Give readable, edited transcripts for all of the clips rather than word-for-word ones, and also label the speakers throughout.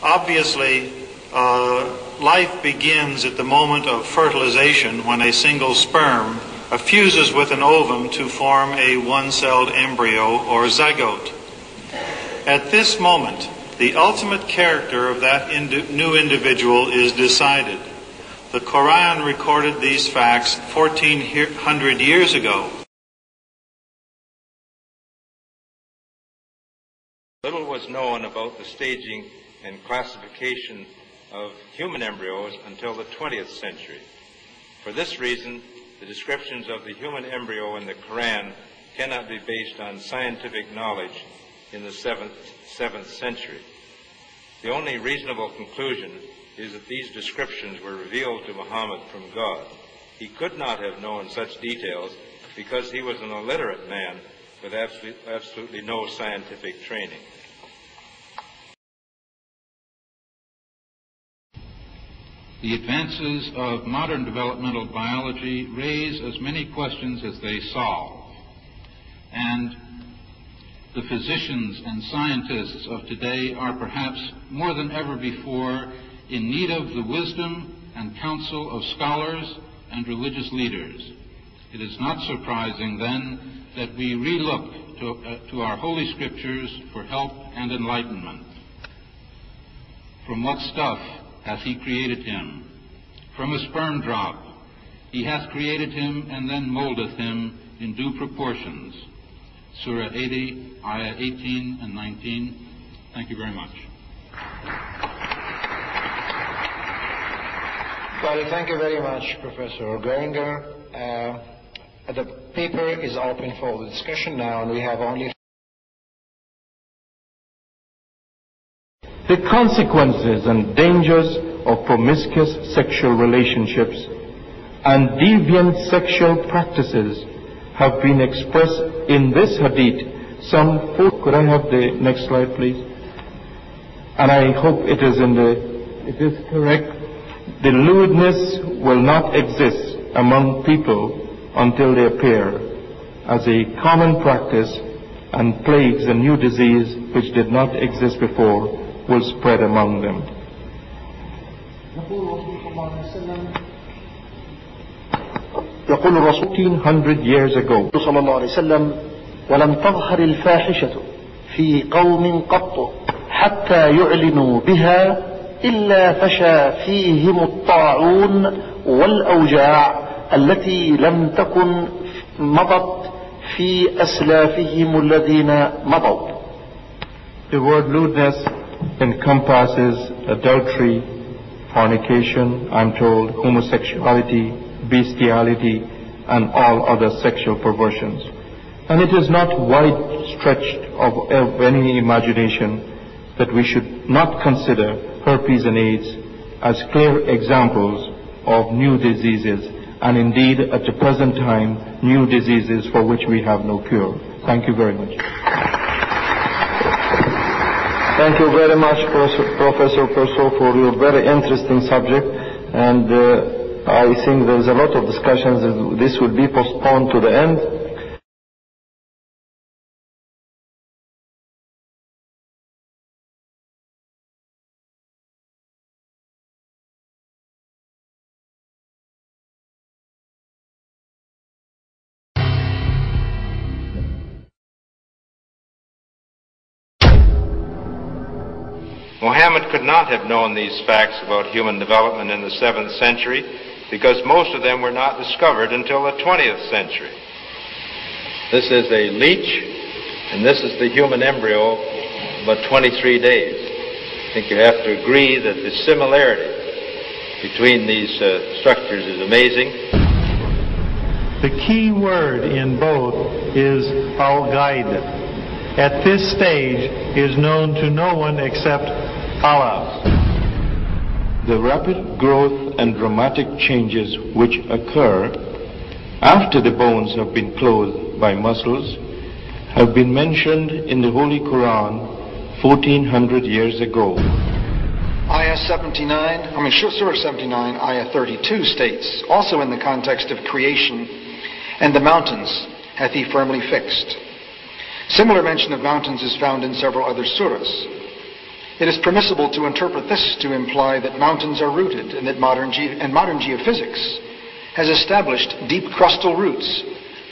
Speaker 1: Obviously, life begins at the moment of fertilization when a single sperm fuses with an ovum to form a one-celled embryo or zygote. At this moment, the ultimate character of that new individual is decided. The Quran recorded these facts 1400 years ago.
Speaker 2: Little was known about the staging and classification of human embryos until the 20th century. For this reason, the descriptions of the human embryo in the Quran cannot be based on scientific knowledge in the 7th century. The only reasonable conclusion is that these descriptions were revealed to Muhammad from God. He could not have known such details because he was an illiterate man with absolutely no scientific training.
Speaker 3: The advances of modern developmental biology raise as many questions as they solve, and the physicians and scientists of today are perhaps more than ever before in need of the wisdom and counsel of scholars and religious leaders. It is not surprising, then, that we relook to our holy scriptures for help and enlightenment. From what stuff hath he created him? From a sperm drop. He hath created him and then moldeth him in due proportions. Surah 80, Ayah 18 and 19. Thank you very much.
Speaker 4: Well, thank you very much, Professor Geringer. The paper is open for the discussion now, and we have only...
Speaker 5: The consequences and dangers of promiscuous sexual relationships and deviant sexual practices have been expressed in this hadith. Could I have the next slide, please? And I hope it is correct. The lewdness will not exist among people until they appear as a common practice, and plagues and new disease which did not exist before will spread among them. 1400 years ago,
Speaker 6: صلى الله عليه وسلم ولم تظهر الفاحشة في قوم قط حتى يعلنوا بها إلا فشى فيهم الطاعون والأوجاع التي لم تكن مضت في أسلافهم الذين مضوا.
Speaker 5: The word lewdness encompasses adultery, fornication, I'm told, homosexuality, bestiality, and all other sexual perversions. And it is not wide stretched of any imagination that we should not consider herpes and AIDS as clear examples of new diseases, and indeed at the present time new diseases for which we have no cure. Thank you very much.
Speaker 7: Thank you very much, Professor Purcell, for your very interesting subject, and I think there's a lot of discussions. This will be postponed to the end.
Speaker 2: Muhammad could not have known these facts about human development in the 7th century because most of them were not discovered until the 20th century. This is a leech, and this is the human embryo, about 23 days. I think you have to agree that the similarity between these structures is amazing.
Speaker 8: The key word in both is al-Ghaib. At this stage is known to no one except Allah.
Speaker 5: The rapid growth and dramatic changes which occur after the bones have been clothed by muscles have been mentioned in the Holy Quran 1400 years ago.
Speaker 4: Surah 79, Ayah 32 states, also in the context of creation, and the mountains hath he firmly fixed. Similar mention of mountains is found in several other surahs.
Speaker 9: It is permissible to interpret this to imply that mountains are rooted and that modern geophysics has established deep crustal roots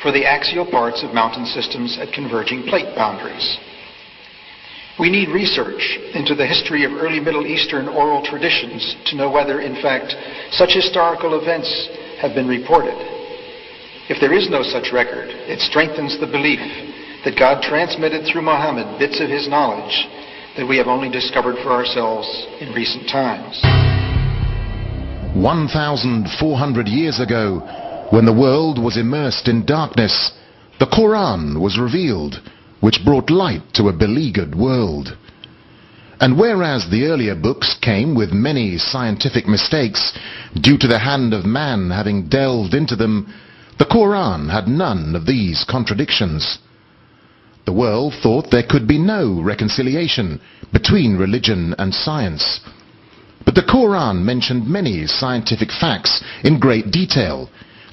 Speaker 9: for the axial parts of mountain systems at converging plate boundaries. We need research into the history of early Middle Eastern oral traditions to know whether, in fact, such historical events have been reported. If there is no such record, it strengthens the belief that God transmitted through Muhammad bits of his knowledge that we have only discovered for ourselves in recent times.
Speaker 10: 1,400 years ago, when the world was immersed in darkness, the Quran was revealed, which brought light to a beleaguered world. And whereas the earlier books came with many scientific mistakes due to the hand of man having delved into them, the Quran had none of these contradictions. The world thought there could be no reconciliation between religion and science. But the Quran mentioned many scientific facts in great detail,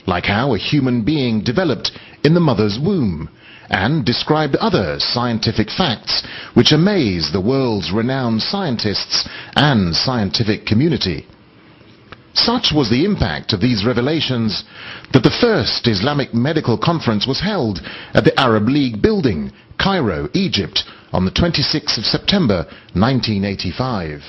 Speaker 10: like how a human being developed in the mother's womb, and described other scientific facts which amaze the world's renowned scientists and scientific community. Such was the impact of these revelations that the first Islamic medical conference was held at the Arab League building, Cairo, Egypt, on the 26th of September 1985.